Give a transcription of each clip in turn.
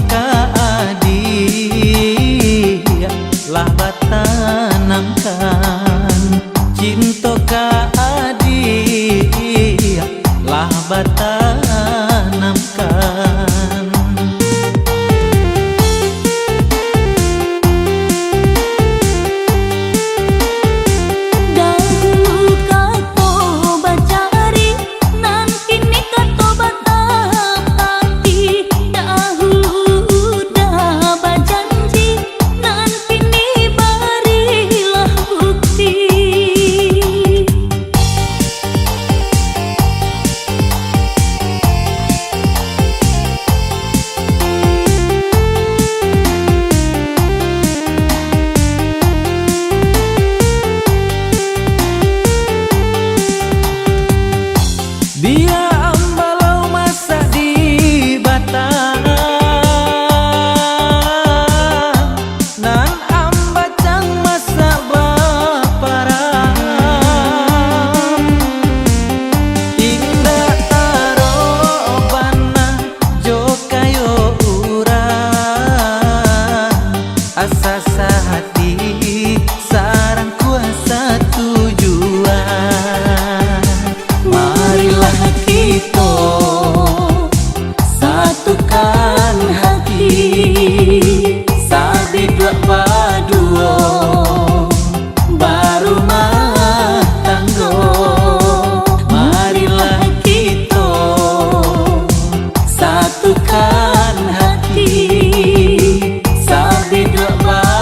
ka adi lah batanamkan, cinta ka adi lah batanamkan. Dia ambalau masa di batang, nan ambacang masa baparang. Indah tarobana jo kayo urang, asa sahati sarang kuasa tujuan. Marilah kita satukan hati, sabi dua padua baru matanggo. Marilah kita satukan hati, sabi dua padua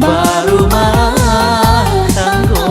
berumah tangga.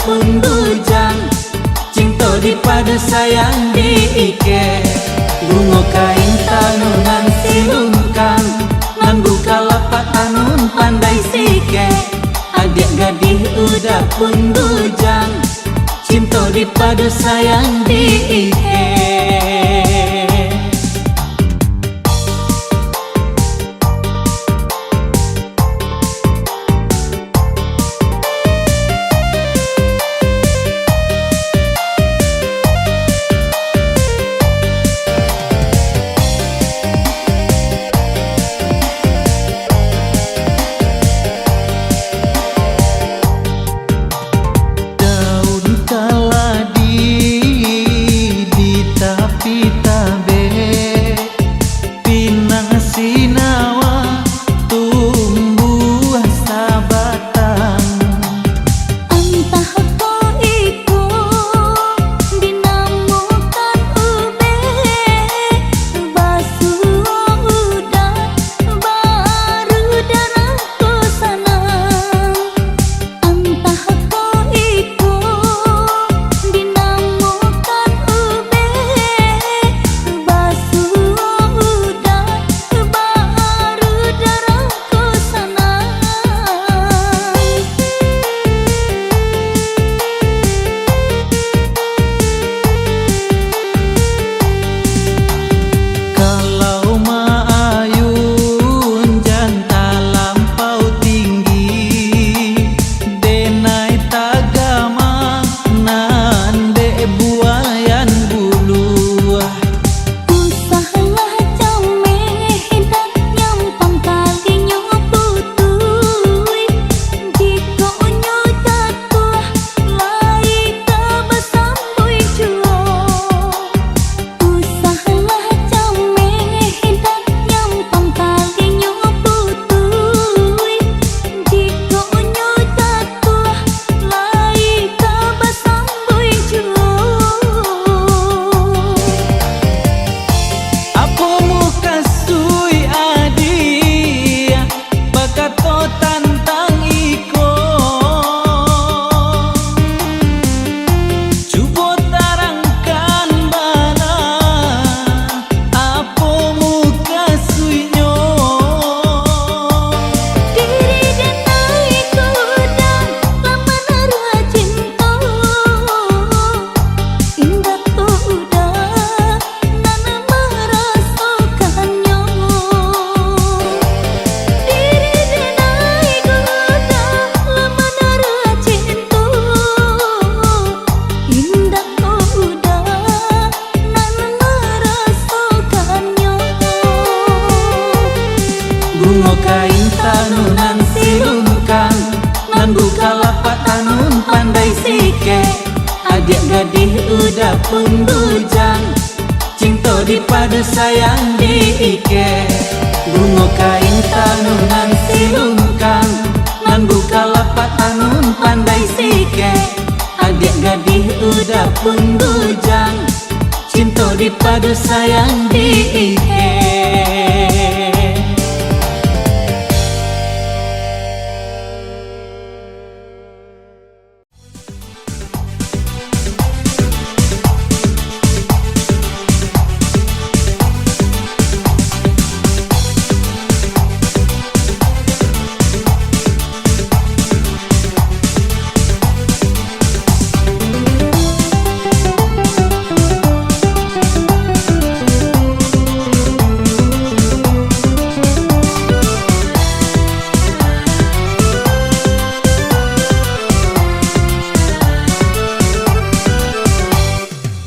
Pun bujang cinta dipadu sayang diike. Bunga kain tanunan silungkang nan buka lapak tanun pandai sike. Adik gadih udah pun bujang cinta dipadu sayang diike. ike. Adik gadih udah pun bujang, cinta dipadu sayang di ike. Bunga kain tanungan silungkang, nan buka lapak anun pandai sike. Adik gadih udah pun bujang, cinta dipadu sayang di ike.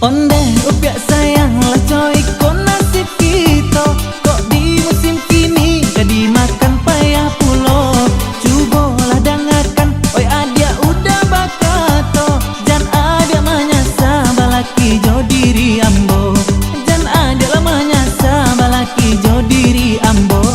Onde upiak sayang lah coy, kok nasib kita kok di musim kini jadi makan payah pulo. Cubolah dengarkan, oi adia udah bakato, jan ada manyasa balaki jo diri ambo, jan ada lah manyasa balaki jo diri ambo.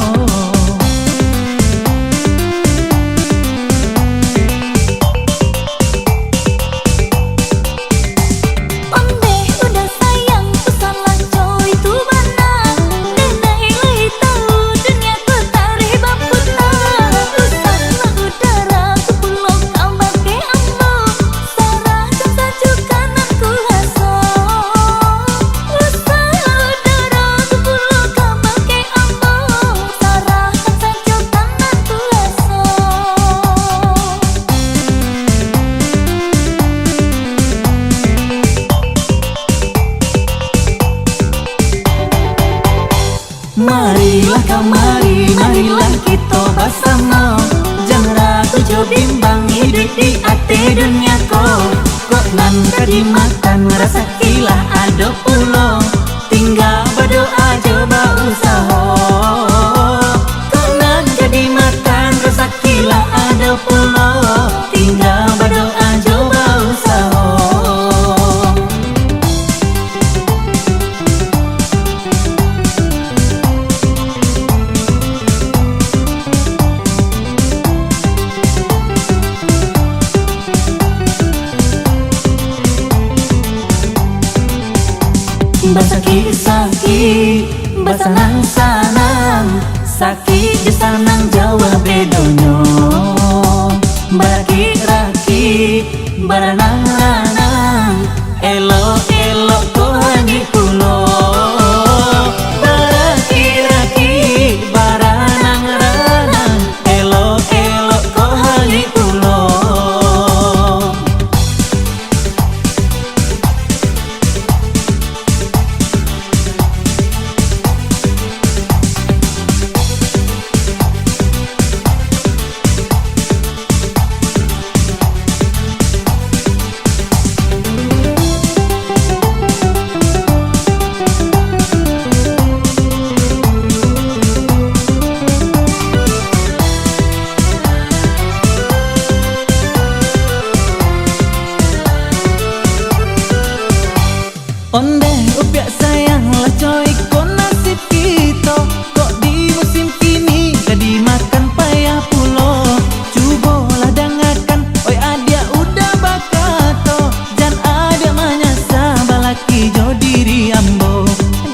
Marilah kamari, marilah kita bersama, jangan ragu jo bimbang hidup di ate dunia ko. Kok nan kadimakan rasa kilah ada pulo, tinggal berdoa coba usaha. Kok nan kadimakan rasa kilah ada pulo, tinggal berdoa coba usaha. Basaki-saki, basanang-sanang, sakit je sanang Jawa bedonyo. Baraki-raki, baranang-ranang, elok-elok ko hangi pulo. Baraki-raki, baranang-ranang, elok-elok ko hangi pulo. Onde upiak sayang lah coy, kok nasib kita kok di musim kini jadi makan payah pulo. Cubolah dengarkan, oi adia udah bakato, jan ada manyasa balaki jo diri ambo,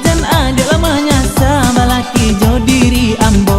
jan ada lah manyasa balaki jo diri ambo.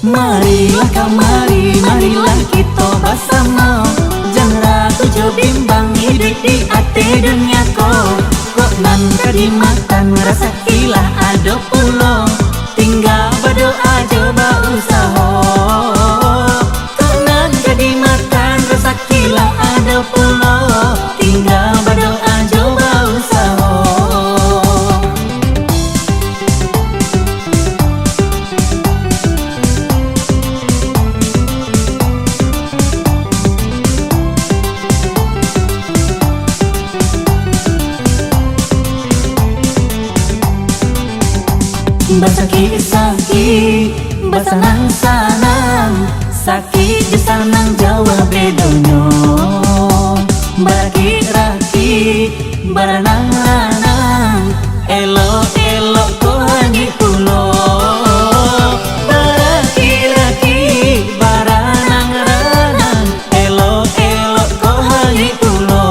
Marilah kamari, marilah kita bersama, jangan ragu jo bimbang hidup di ate dunia ko. dimakan rasa kilah ado pulo tinggal berdoa coba usaha kok nan jadi makan rasa kilah ado pulo tinggal berdoa coba usaha. Basaki-saki, basanang-sanang sakit di sanang Jawa bedonyo Baraki-raki, baranang-lanang elok-elok ko hangi pulo Baraki-raki, baranang-lanang elok-elok ko hangi pulo.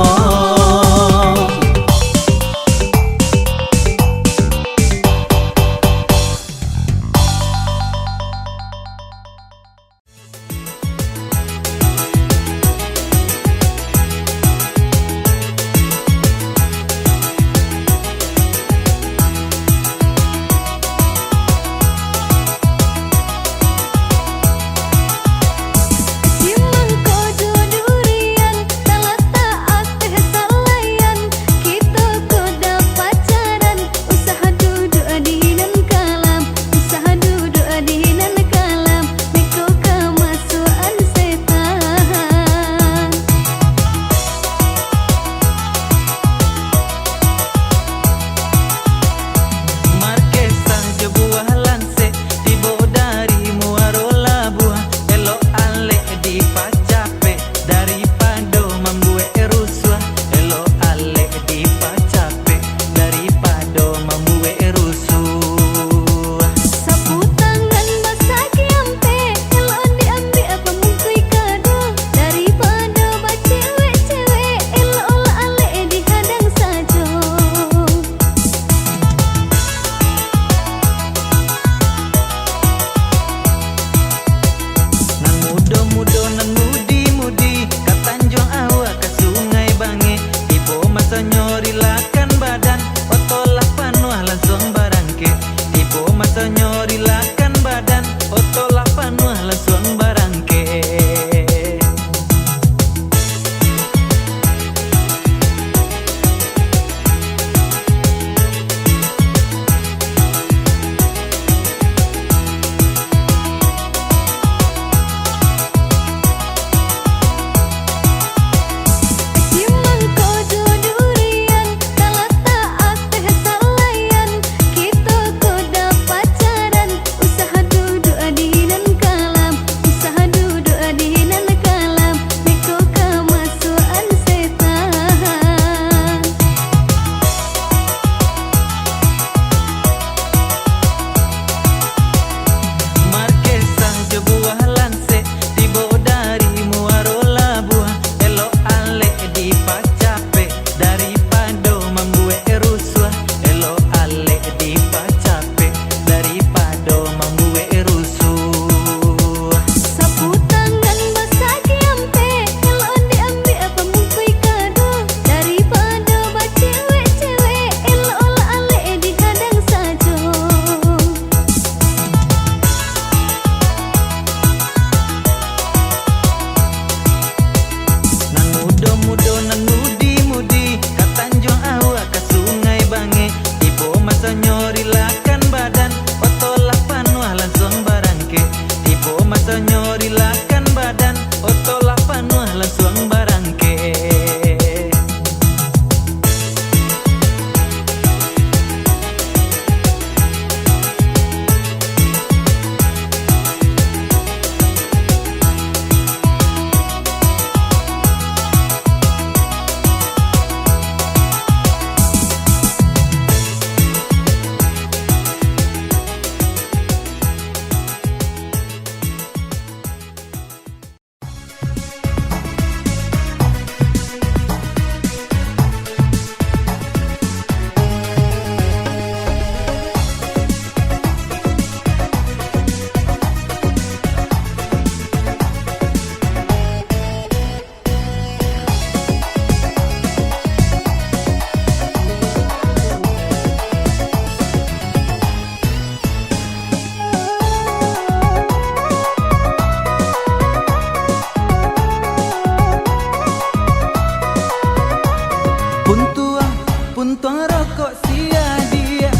kok sia dia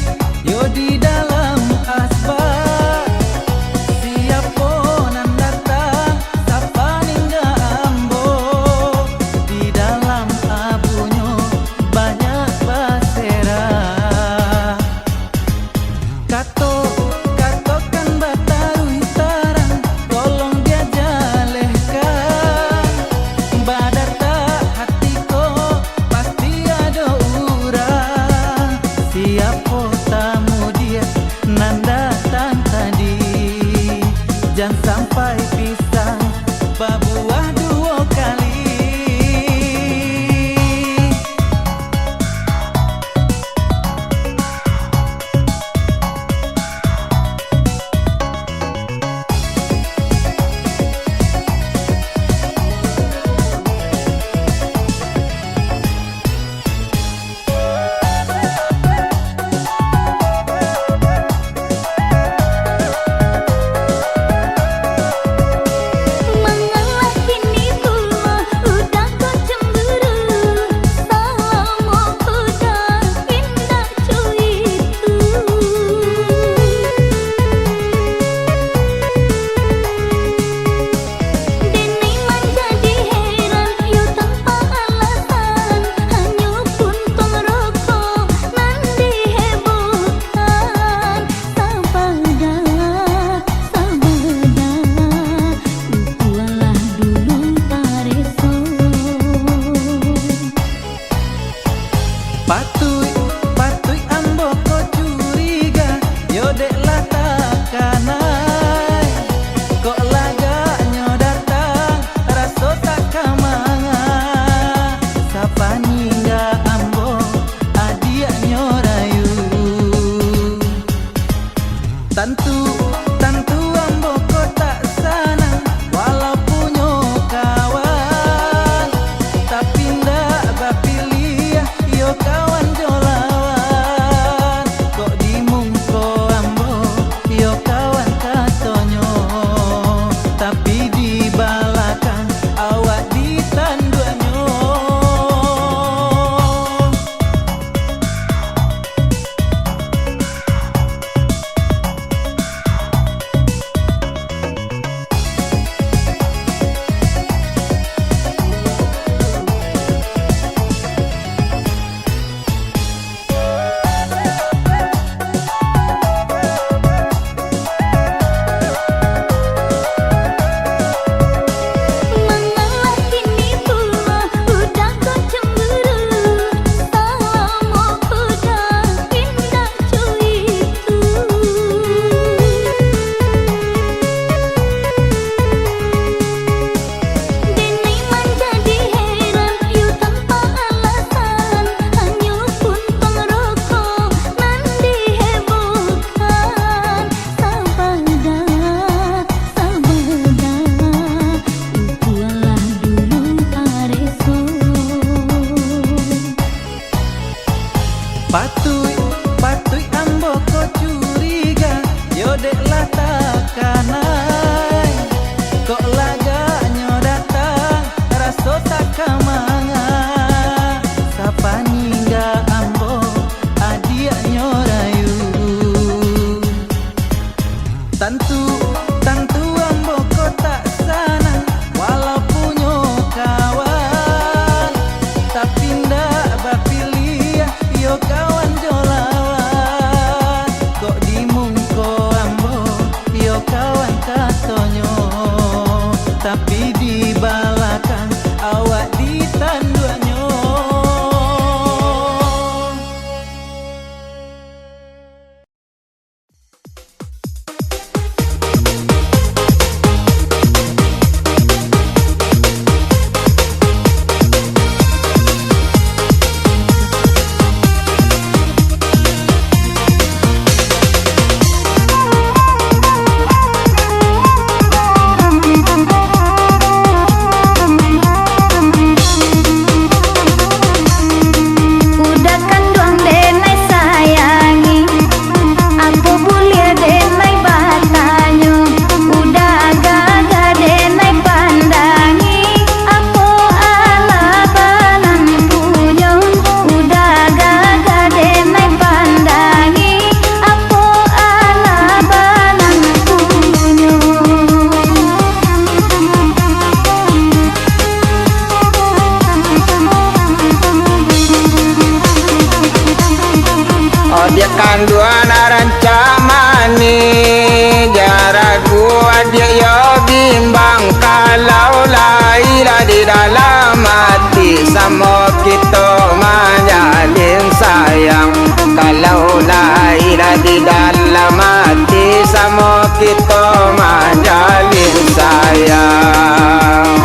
yo di dalam asbak. Siapa nan datang sapa ningga ambo di dalam abunyo banyak basera. Katokan batarui tarang tolong dia jalehkan badata hatiko pasti ada urang. Siapa tamu dia nan datang tadi jangan sampai pisah babuah dua kali. Patui ambo ko curiga yo dek lah takanai kok laganya datang raso tak kamanga sapa ningga ambo adiaknya rayu. Tentu ambo ko tak sanang walaupun yo kawan tapi ndak bapilih yo kawan jolawan kok dimungko ambo yo kawan katonyo tapi di balakan awak ditanduanyo. Patui ambo ko curiga yo dek lah takanai kok laganya datang raso tak kamanga sapa ningga ambo adiaknya rayu. Tentu ambo ko tak sanang walaupun yo kawan tapi ndak bapilih yo kawan jolawan kok dimungko ambo yo kawan. Oh dia kanduan rancamani jaragu dia yo bimbang kalau lahir di dalam hati sama kita menjalin sayang kalau lahir di dalam hati sama kita menjalin sayang.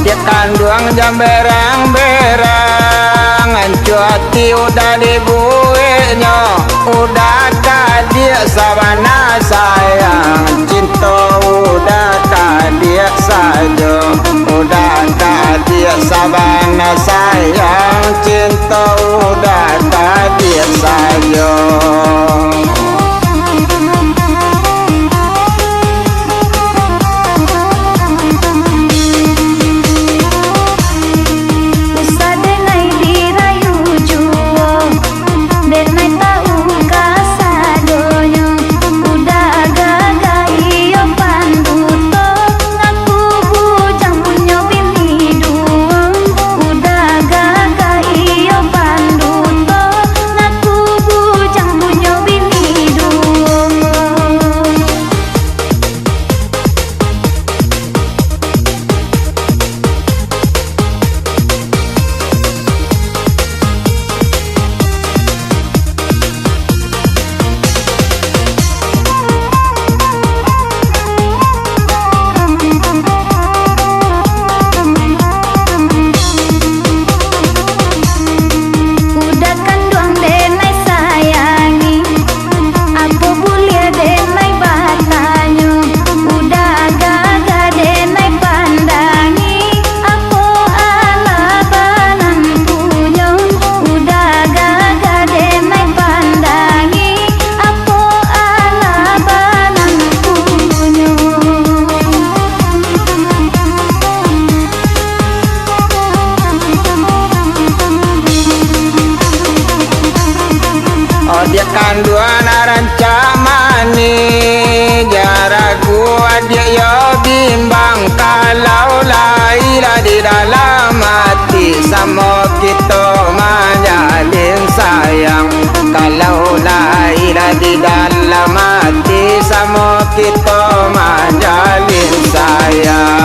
Dia kanduang jam berang-berang cuati udah dibuihnya udah kadia sabana sayang cinta udah kadia saja udah kadia sabana sayang cinta udah kadia saja. Dia kanduan rancamani jaragu dia yo bimbang kalau lahir di dalam hati sama kita menjalin sayang kalau lahir di dalam hati sama kita menjalin sayang.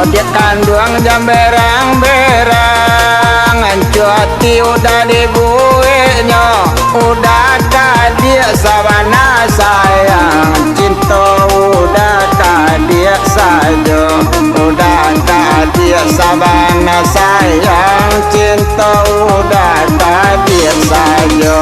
Dia kanduang jam berang-berang cuati udah dibuihnya udah kadia sabana sayang cinta udah kadia saja udah kadia sabana sayang cinta udah kadia saja.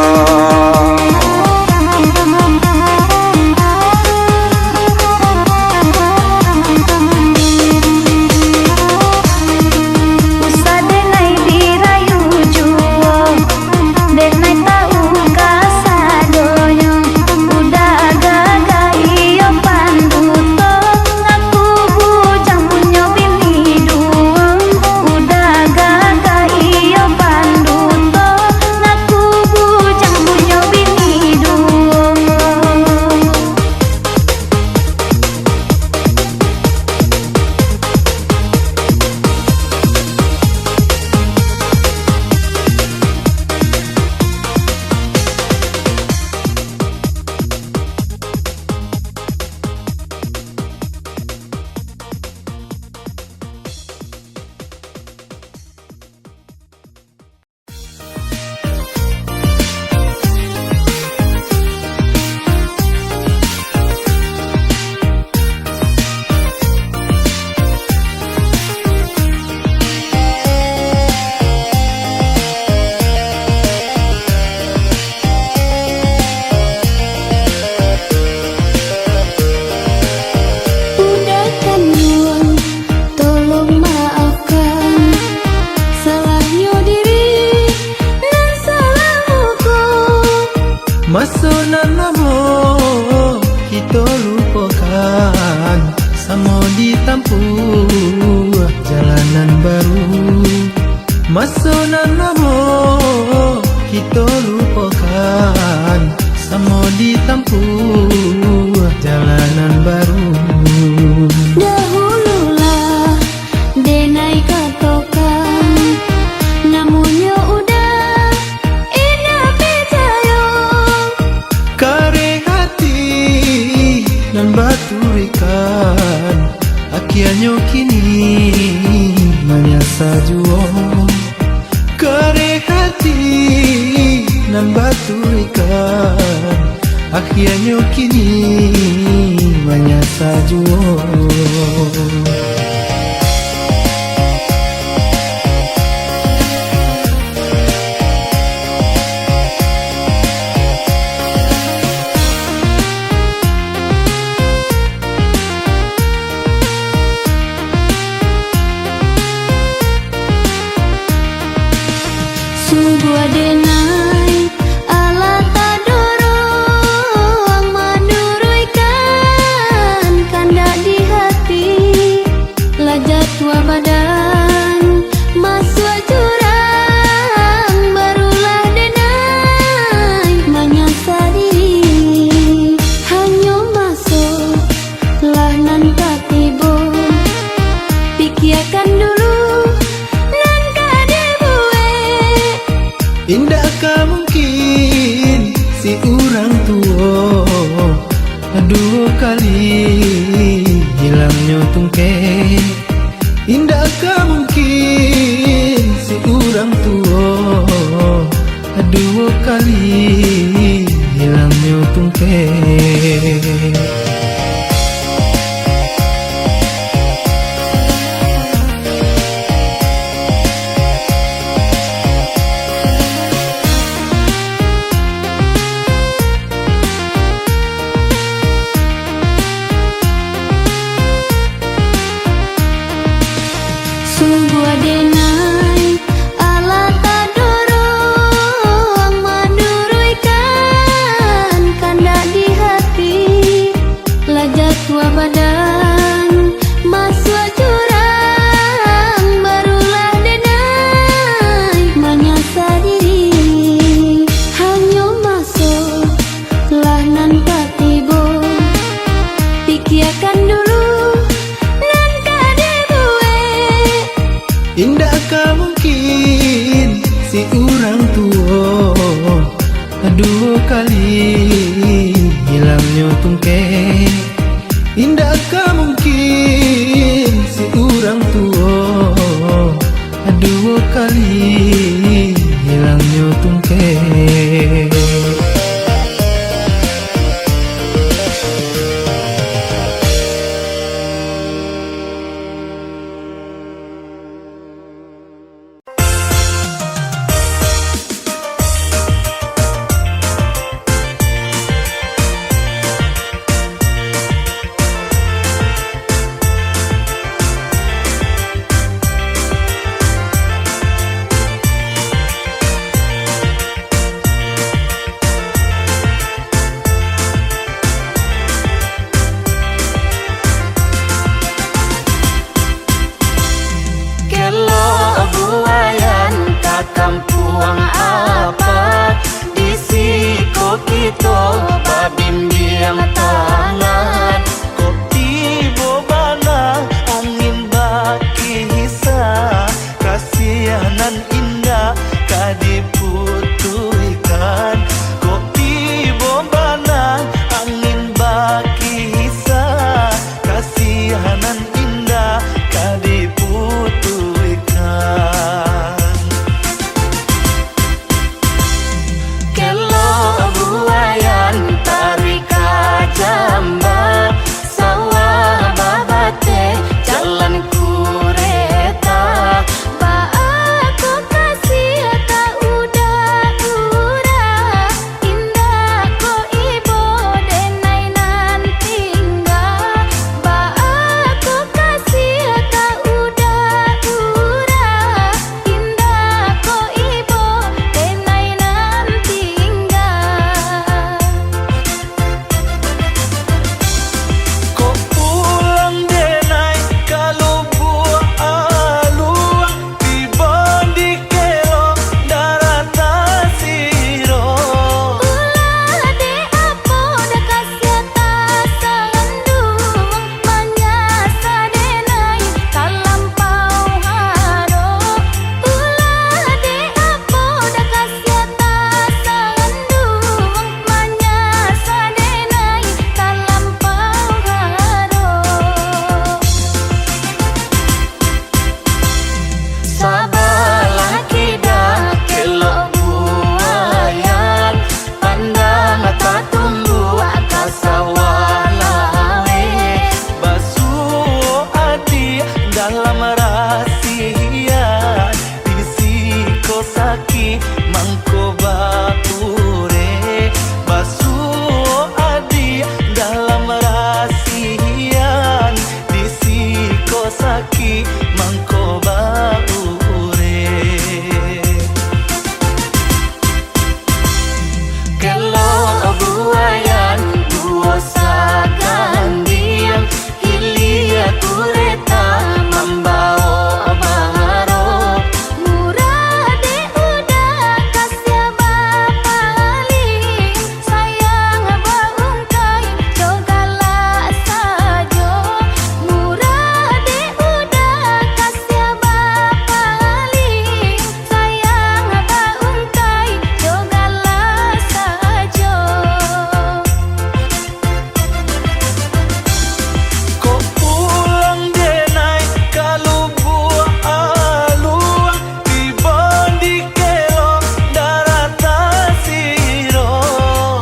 jalanan baru. Masunan lama kita lupakan, sama ditampuh jalanan baru. Dahululah denai katokan, namunnya udah indah percaya. Kare hati dan batu ikan, akhirnya kini menyasa juo. Kare hati dan batu ikan, akhirnya kini menyasa juo. Sungguh Denai ala tadorong menurunkan kandak di hati, lajat tua badan masuk jurang, barulah denai menyasari. Hanya masuk lah nan katibo, pikirkan dulu. Indakkah mungkin si orang tua dua kali hilangnya tungke? Indakkah mungkin si orang tua dua kali hilangnya tungke? Sungguh denai ala tadorong menurunkan kandak di hati, lajat tua badan masuk jurang, barulah denai menyasari. Hanya masuk lah nan katibo, pikirkan dulu. Indakkah mungkin si orang tua dua kali hilangnya tungke? Indakkah mungkin si orang tua dua kali hilangnya tungke? dalam rahasia Disiko saki mangko bature Basuo adi dalam rahasia Disiko saki mangko bature Kelo buayan duo sagandian Hilia kureta mambao abaharo Murade udah kasih bapaling sayang baungkai jogala sajo Murade udah kasih bapaling sayang baungkai jogala sajo Kok pulang denai kalau buah aluang Dibandi kelong darata siro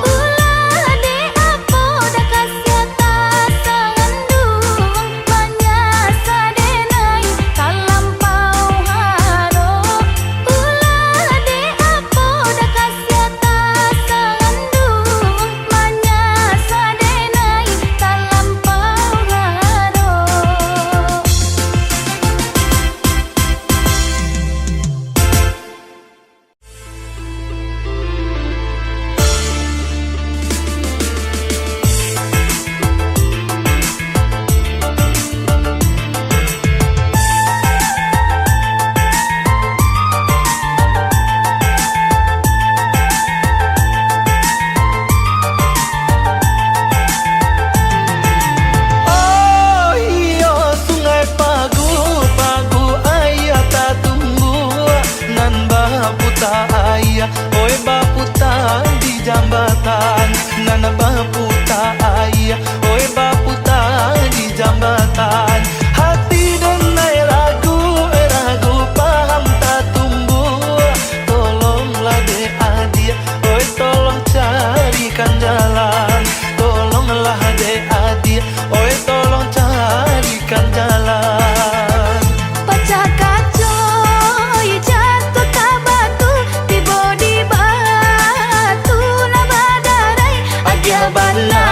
Ulade apo dah kasih tasandung Manyasa denai kalampau haro Ulade apo dah kasih tasandung Manyasa denai kalampau haro Oh iyo sungai pagu pagu ayah tak tunggu nan baputa ayah oi baputa di jambatan nan baputa ayah oi baputa di jambatan hati denai ragu ragu paham tak tumbuh tolonglah de adia oi tolong carikan jalan tolonglah de adia oi tolong carikan jalan Pecah kaca, jatuh ke batu, tiba di batu, nabadarai, Agia bana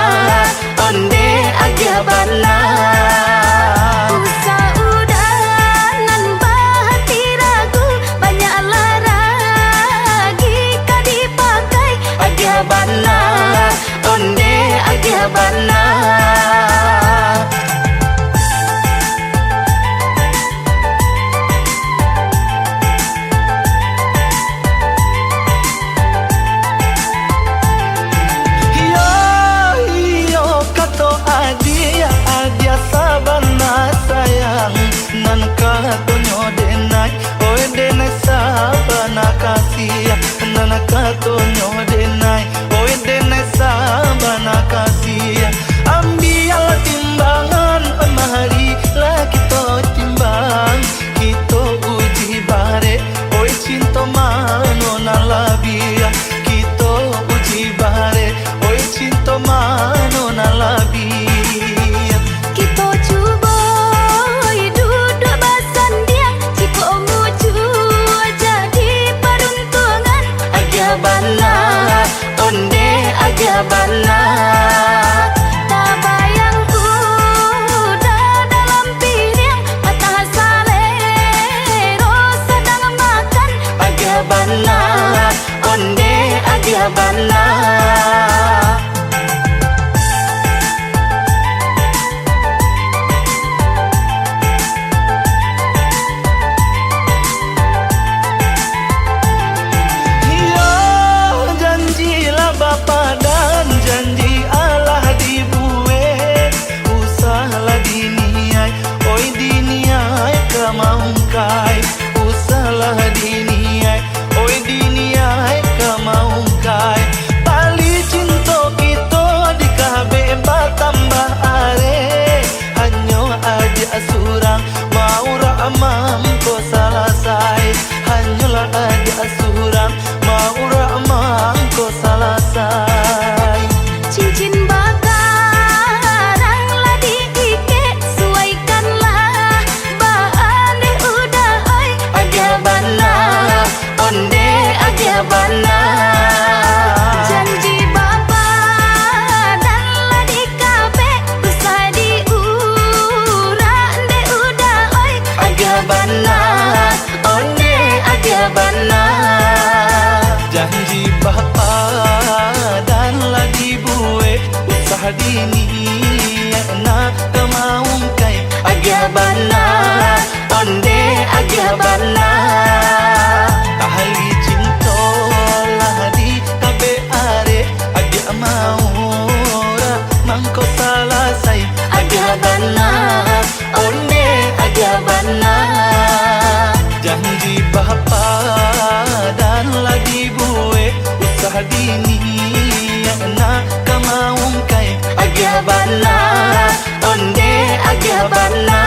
onde agia bana Usa udanan bahati ragu, banyak laragi ka dipakai. agia bana onde agia bana Iyo iyo kato adia adia sabana sayang nan katonyo denai oi denai sabana kasih nan katonyo denai oi denai sabana kasih ambil timbangan mari lah kita timbang kita uji bare oi cinta mano nan labia kita uji bare oi cinta mano nan labia Kita cuba duduk bersendiang, jika mucu jadi peruntungan. agia bana onde agia bana Tak bayang udah dalam piring, mata salero sedang makan. agia bana onde agia bana Iyo janjilah bapa dan janji Allah dibuat usahlah diniai oi diniai kamaungkai usahlah diniai oi diniai kamaungkai tali cinta kita di kabe batambah are hanyo aja surang mau ramam ko salasai hanyolah aja surang mau ramam ko salasai Cincin bakaran lah diikat, suaikanlah bana onde agya bana Janji bapa dan lagi buwe usaha dini na kemaung kai agya bana onde agya bana ahli cinta lah di kabe are agya maura mangko salah sai agya bana onde agya bana janji bapa dan lagi buwe usaha dini na kemaung kai agya bana onde agya bana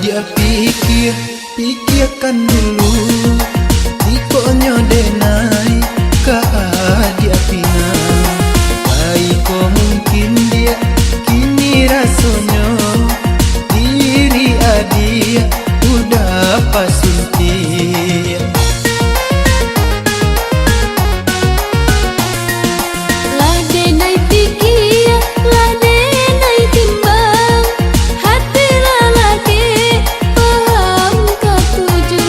dia pikirkan dulu. Tikonya denai ka dia pina. Baiko mungkin dia kini rasanya diri adia udah pasunti. Ladenai pikir, ladenai timbang, hati lalaki paham kau tuju.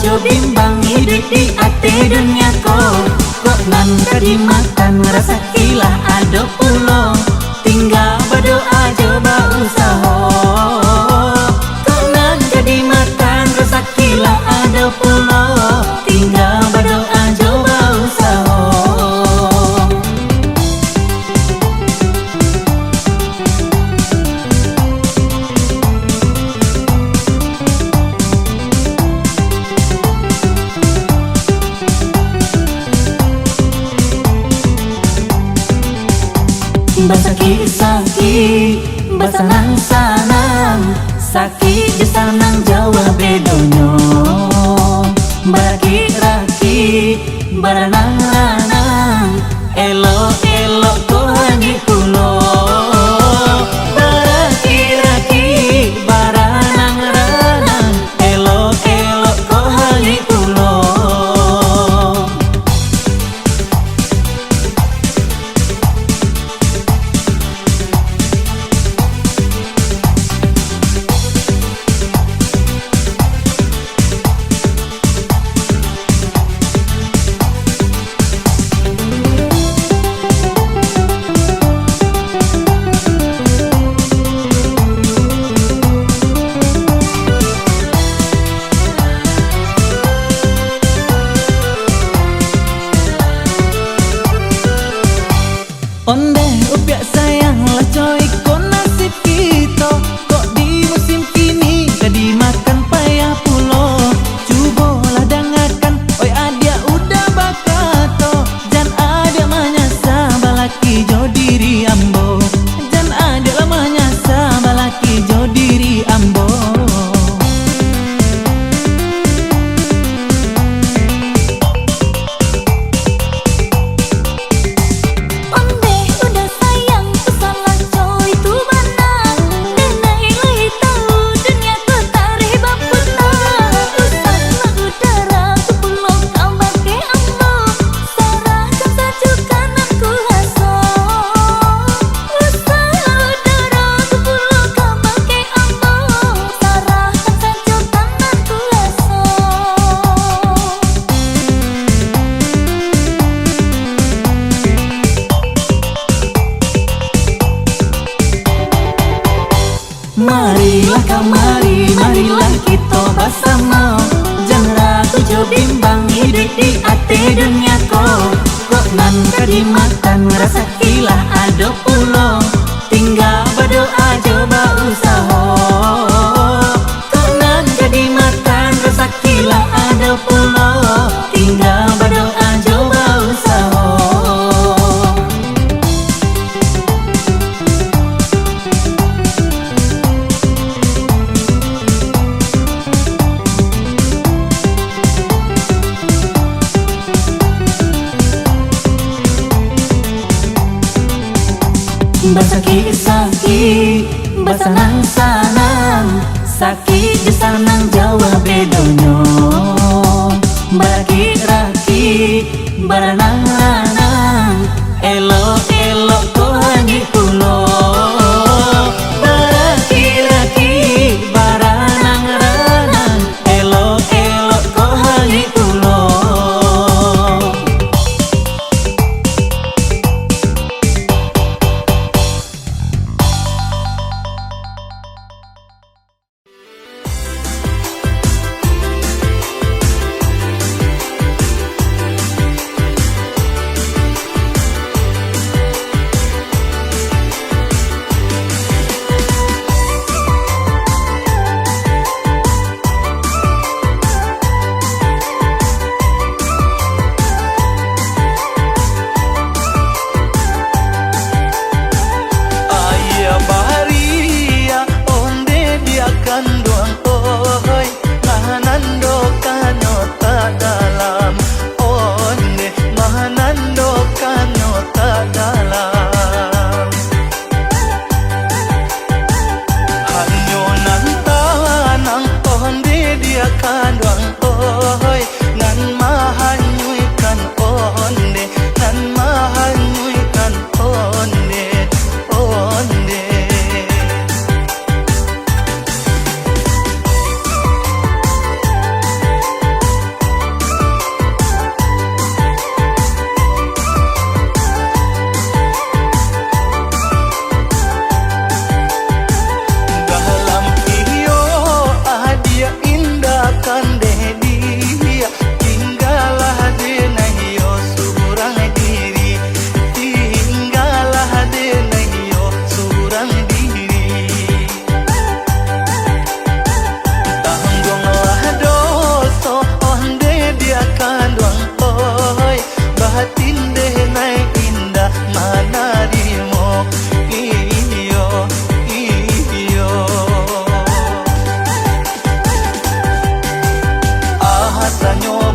aja bimbang hidup di ate dunia ko. Kok nan kadimakan rasa kilah ada pulo, tinggal berdoa coba usaha. Kok nan kadimakan rasa kilah ada pulo, tinggal berdoa coba usaha. Basaki-saki, basanang-sanang, sakit di sanang Jawa bedonyo. Baraki-raki, baranang-lanang, elok-elok kohani kulo. Baraki-raki, baranang-lanang, elok-elok kohani kulo. Onde upiak sayang lah coy, kok nasib kita kok di musim kini kadi makan payah pulo. Cubolah dengarkan, oi adia udah bakato, jan ada manyasa balaki jo diri ambo, jan ada lah manyasa balaki jo diri ambo. Marilah kamari, marilah kita bersama, jangan ragu jo bimbang hidup di ate dunia ko. Kok nan kadimakan rasa kilah ada pulo, tinggal berdoa coba usaha. Kok nan kadimakan rasa kilah ada pulo, tinggal berdoa coba usaha. Basaki-saki, basanang-sanang, sakit di sanang Jawa bedonyo. Baraki-raki, baranang-lanang, elok-elok kohani kulo. Baraki-raki, baranang-lanang, elok-elok kohani kulo.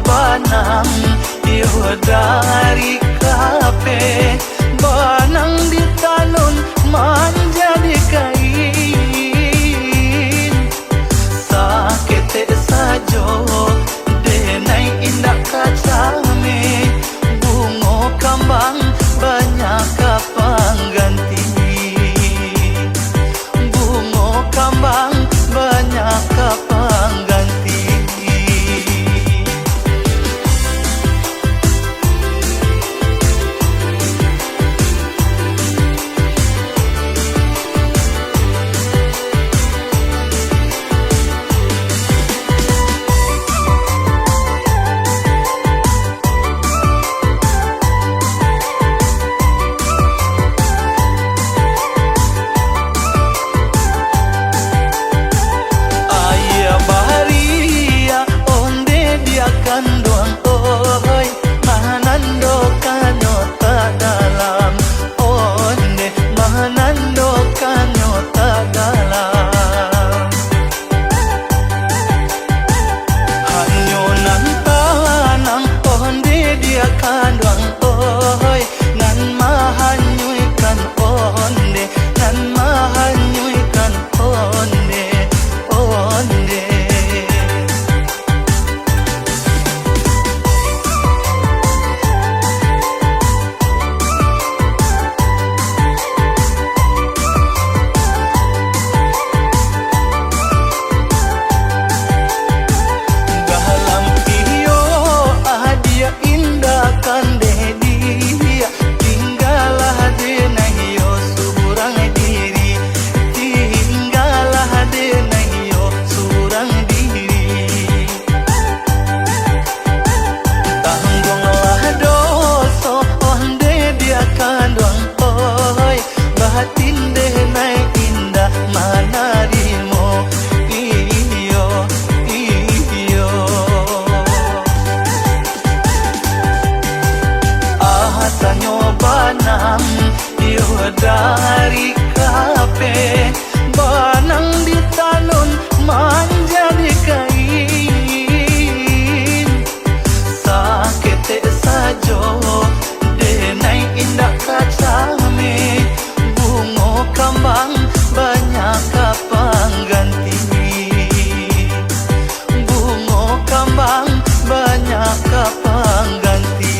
banang iyo dari kape banang ditanun menjadi kain sakete sajo denai indah kacame bungo kambang banyak kapang ganti bungo kambang banyak kapang ganti. Dari kape banang ditanun menjadi kain sakete sajo denai indah kacame bungo kambang banyak kapang ganti bungo kambang banyak kapang ganti.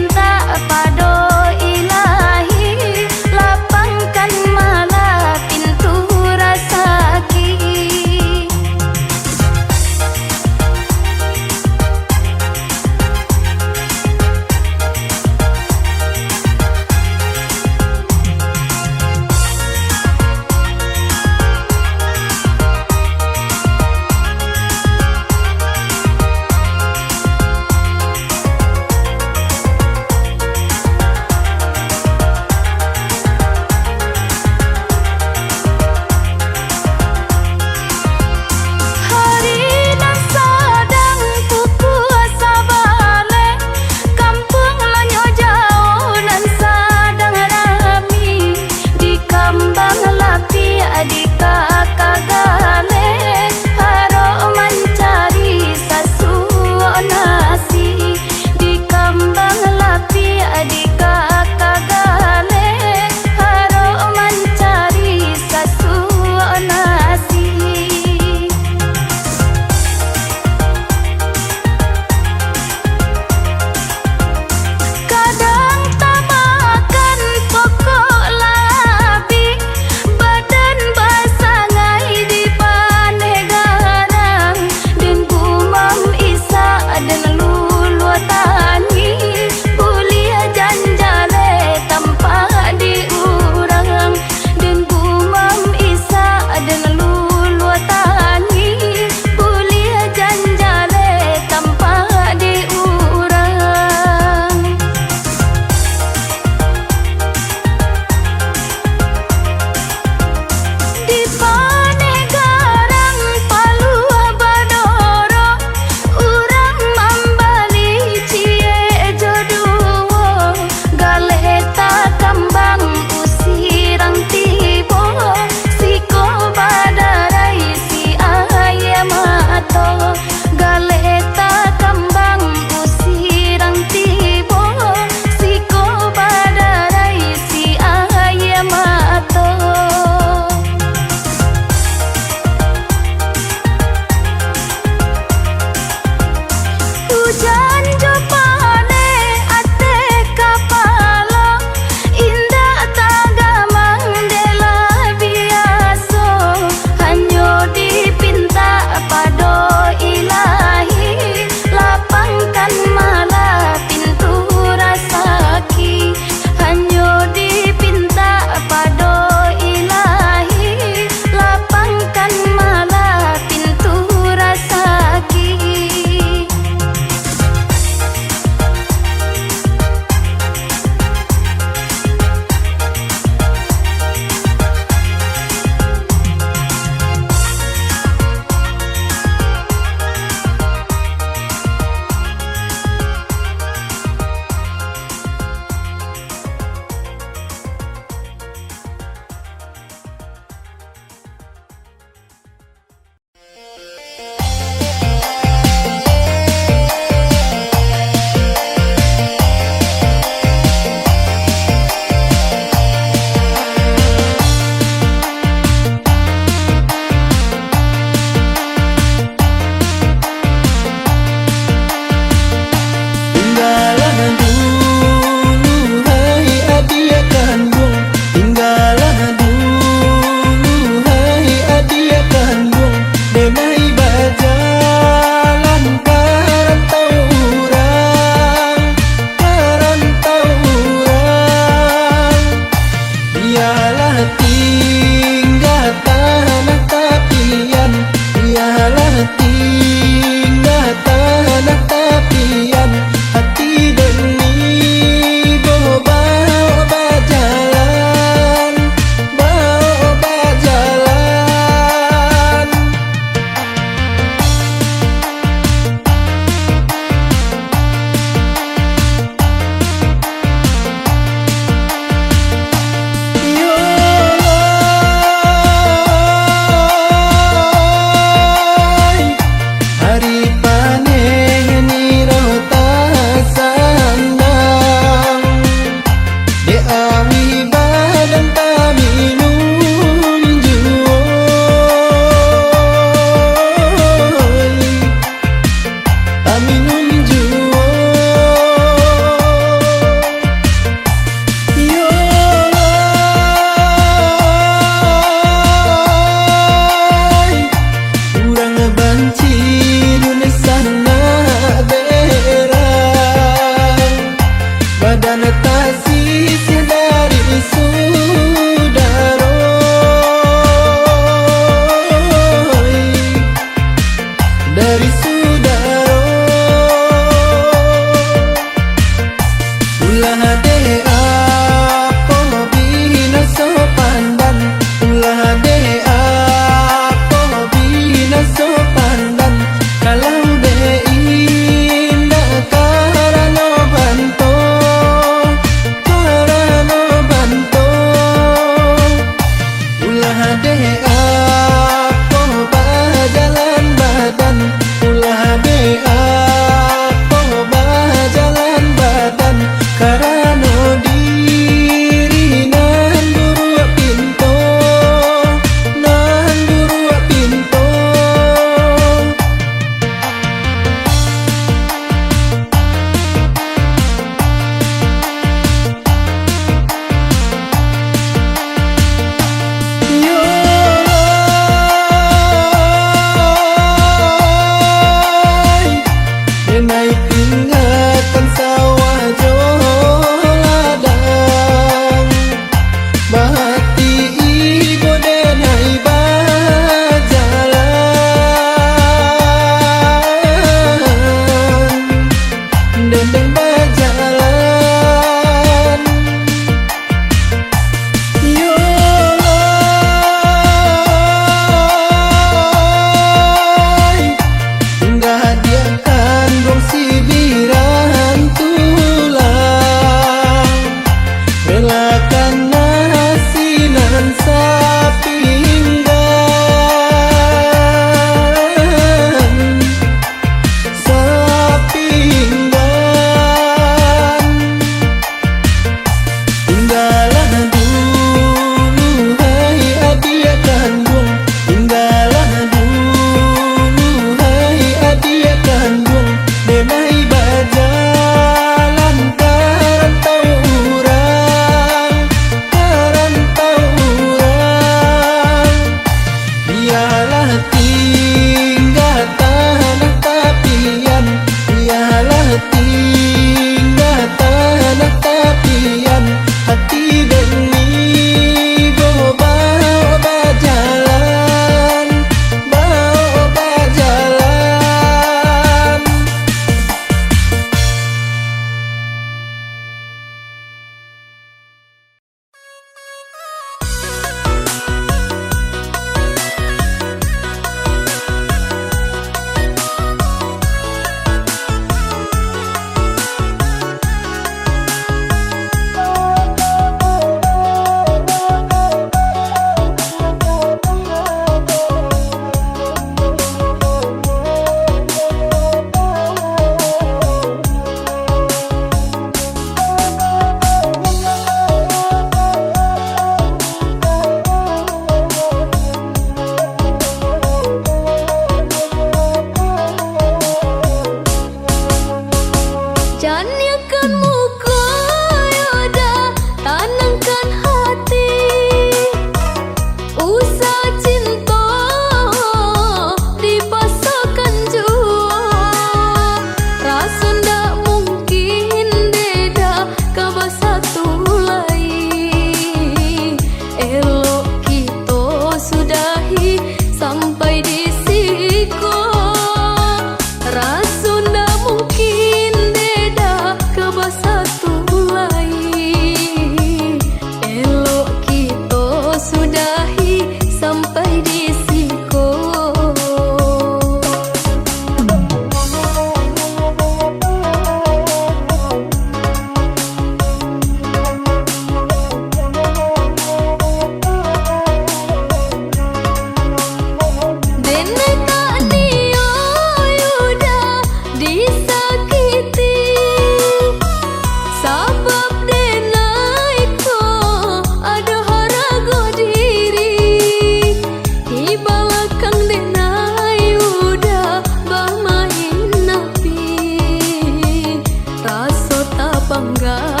bangga